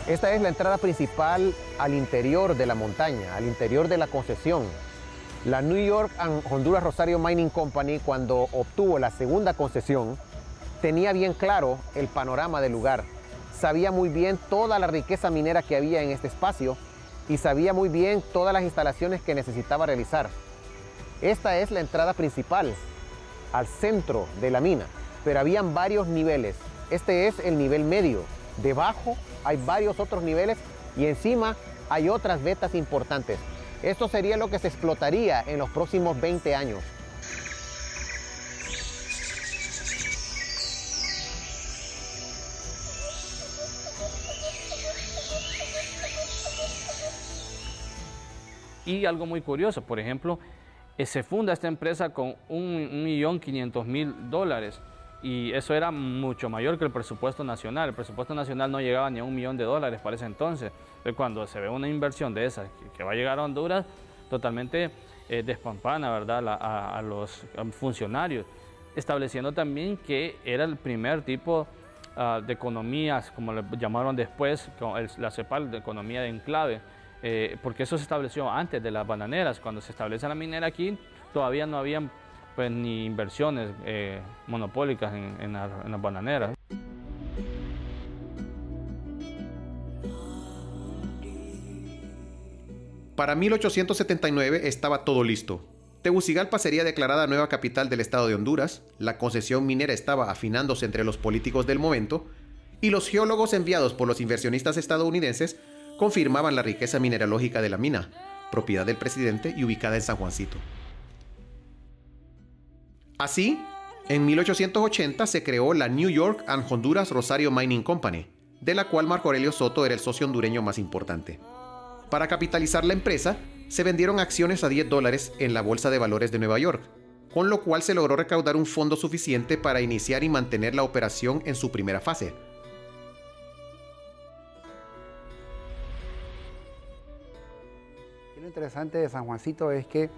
Esta es la entrada principal al interior de la montaña, al interior de la concesión. La New York and Honduras Rosario Mining Company, cuando obtuvo la segunda concesión, tenía bien claro el panorama del lugar. Sabía muy bien toda la riqueza minera que había en este espacio y sabía muy bien todas las instalaciones que necesitaba realizar. Esta es la entrada principal al centro de la mina, pero habían varios niveles. Este es el nivel medio. Debajo hay varios otros niveles y encima hay otras vetas importantes. Esto sería lo que se explotaría en los próximos 20 años. Y algo muy curioso, por ejemplo, se funda esta empresa con $1.500.000 y eso era mucho mayor que el presupuesto nacional. El presupuesto nacional no llegaba ni a $1 millón para ese entonces. Entonces, cuando se ve una inversión de esa que va a llegar a Honduras, totalmente despampana, ¿verdad?, a los funcionarios, estableciendo también que era el primer tipo de economías, como le llamaron después, la CEPAL, de economía de enclave. Porque eso se estableció antes de las bananeras. Cuando se establece la minera aquí, todavía no habían pues, ni inversiones monopólicas en las bananeras. Para 1879 estaba todo listo. Tegucigalpa sería declarada nueva capital del estado de Honduras, la concesión minera estaba afinándose entre los políticos del momento, y los geólogos enviados por los inversionistas estadounidenses confirmaban la riqueza mineralógica de la mina, propiedad del presidente y ubicada en San Juancito. Así, en 1880 se creó la New York and Honduras Rosario Mining Company, de la cual Marco Aurelio Soto era el socio hondureño más importante. Para capitalizar la empresa, se vendieron acciones a $10 en la Bolsa de Valores de Nueva York, con lo cual se logró recaudar un fondo suficiente para iniciar y mantener la operación en su primera fase. Lo interesante de San Juancito es que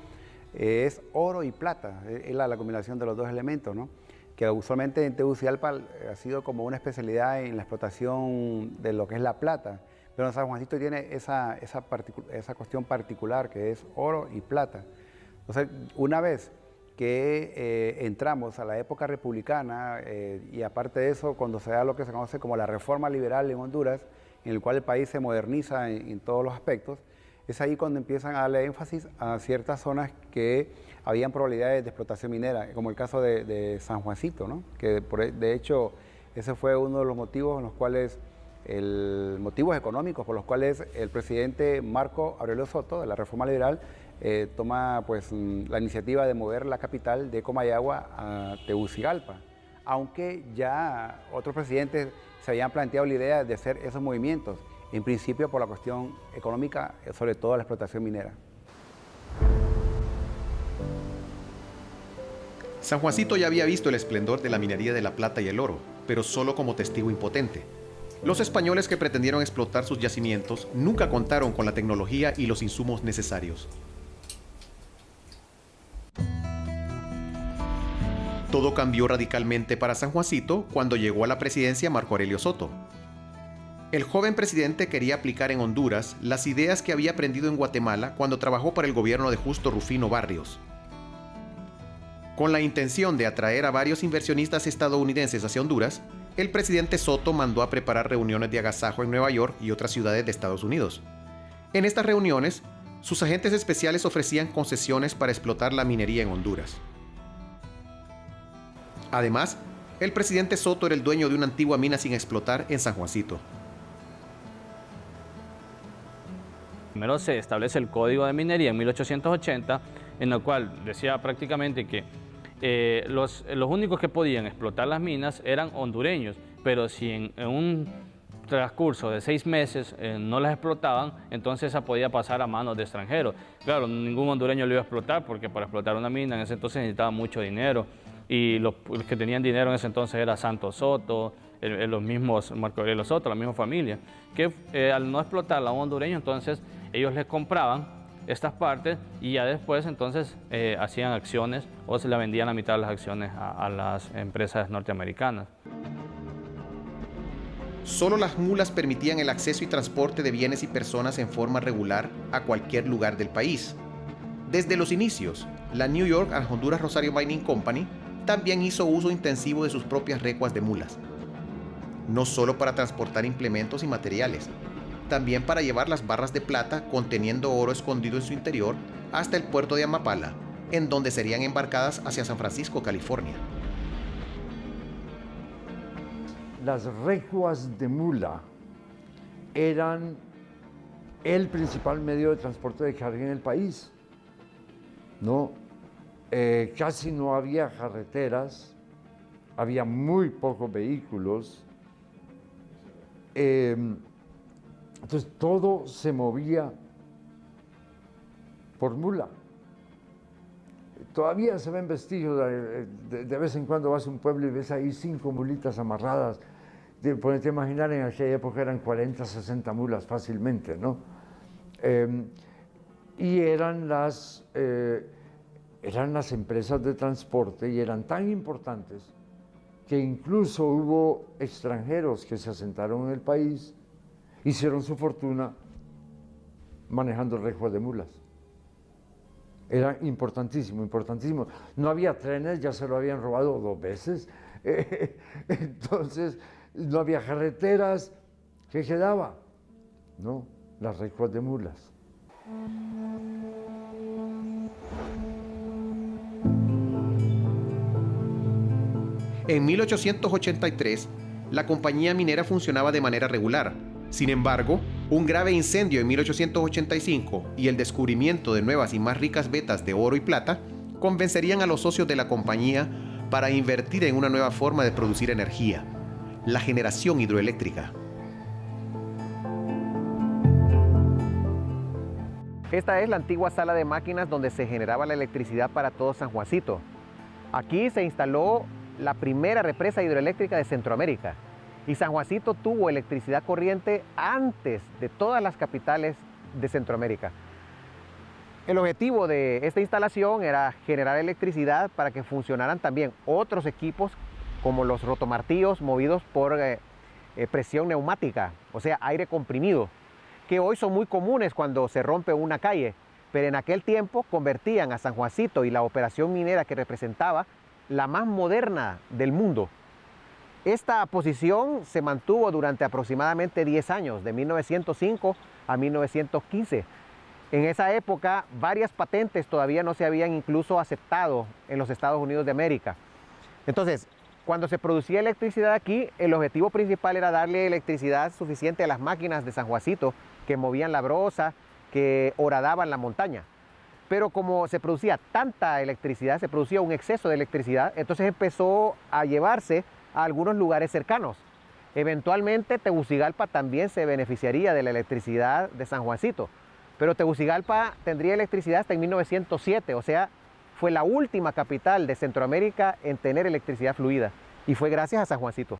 es oro y plata, es la combinación de los dos elementos, ¿no? Que usualmente en Tegucigalpa ha sido como una especialidad en la explotación de lo que es la plata, pero en San Juancito tiene esa cuestión particular que es oro y plata. Entonces, una vez que entramos a la época republicana y aparte de eso, cuando se da lo que se conoce como la reforma liberal en Honduras, en el cual el país se moderniza en todos los aspectos, es ahí cuando empiezan a darle énfasis a ciertas zonas que habían probabilidades de explotación minera, como el caso de San Juancito, ¿no? Que de hecho ese fue uno de los motivos en los cuales, motivos económicos por los cuales el presidente Marco Aurelio Soto, de la Reforma Liberal, toma pues, la iniciativa de mover la capital de Comayagua a Tegucigalpa, aunque ya otros presidentes se habían planteado la idea de hacer esos movimientos, en principio por la cuestión económica, sobre todo la explotación minera. San Juancito ya había visto el esplendor de la minería de la plata y el oro, pero solo como testigo impotente. Los españoles que pretendieron explotar sus yacimientos nunca contaron con la tecnología y los insumos necesarios. Todo cambió radicalmente para San Juancito cuando llegó a la presidencia Marco Aurelio Soto. El joven presidente quería aplicar en Honduras las ideas que había aprendido en Guatemala cuando trabajó para el gobierno de Justo Rufino Barrios. Con la intención de atraer a varios inversionistas estadounidenses hacia Honduras, el presidente Soto mandó a preparar reuniones de agasajo en Nueva York y otras ciudades de Estados Unidos. En estas reuniones, sus agentes especiales ofrecían concesiones para explotar la minería en Honduras. Además, el presidente Soto era el dueño de una antigua mina sin explotar en San Juancito. Primero se establece el Código de Minería en 1880, en el cual decía prácticamente que los únicos que podían explotar las minas eran hondureños, pero si en un transcurso de 6 meses no las explotaban, entonces esa podía pasar a manos de extranjeros. Claro, ningún hondureño lo iba a explotar porque para explotar una mina en ese entonces necesitaba mucho dinero y los que tenían dinero en ese entonces era Santos Soto, los mismos Marco Aurelio Soto, la misma familia, que al no explotarla a un hondureño, entonces ellos les compraban estas partes y ya después entonces hacían acciones o se le vendían la mitad de las acciones a las empresas norteamericanas. Solo las mulas permitían el acceso y transporte de bienes y personas en forma regular a cualquier lugar del país. Desde los inicios, la New York and Honduras Rosario Mining Company también hizo uso intensivo de sus propias recuas de mulas. No solo para transportar implementos y materiales, también para llevar las barras de plata conteniendo oro escondido en su interior hasta el puerto de Amapala, en donde serían embarcadas hacia San Francisco, California. Las recuas de mula eran el principal medio de transporte de carga en el país, ¿no? Casi no había carreteras, había muy pocos vehículos, entonces todo se movía por mula. Todavía se ven vestigios, de vez en cuando vas a un pueblo y ves ahí 5 mulitas amarradas. Ponete a imaginar, en aquella época eran 40, 60 mulas fácilmente, ¿no? Y eran las empresas de transporte y eran tan importantes que incluso hubo extranjeros que se asentaron en el país, hicieron su fortuna manejando recuas de mulas. Era importantísimo, importantísimo. No había trenes, ya se lo habían robado 2 veces. Entonces, no había carreteras. ¿Qué quedaba? No, las recuas de mulas. En 1883, la compañía minera funcionaba de manera regular. Sin embargo, un grave incendio en 1885 y el descubrimiento de nuevas y más ricas vetas de oro y plata convencerían a los socios de la compañía para invertir en una nueva forma de producir energía, la generación hidroeléctrica. Esta es la antigua sala de máquinas donde se generaba la electricidad para todo San Juancito. Aquí se instaló la primera represa hidroeléctrica de Centroamérica. Y San Juancito tuvo electricidad corriente antes de todas las capitales de Centroamérica. El objetivo de esta instalación era generar electricidad para que funcionaran también otros equipos como los rotomartillos movidos por presión neumática, o sea, aire comprimido, que hoy son muy comunes cuando se rompe una calle, pero en aquel tiempo convertían a San Juancito y la operación minera que representaba la más moderna del mundo. Esta posición se mantuvo durante aproximadamente 10 años, de 1905 a 1915. En esa época, varias patentes todavía no se habían incluso aceptado en los Estados Unidos de América. Entonces, cuando se producía electricidad aquí, el objetivo principal era darle electricidad suficiente a las máquinas de San Juancito que movían la broza, que horadaban la montaña. Pero como se producía tanta electricidad, se producía un exceso de electricidad, entonces empezó a llevarse a algunos lugares cercanos. Eventualmente Tegucigalpa también se beneficiaría de la electricidad de San Juancito, pero Tegucigalpa tendría electricidad hasta en 1907, o sea, fue la última capital de Centroamérica en tener electricidad fluida, y fue gracias a San Juancito.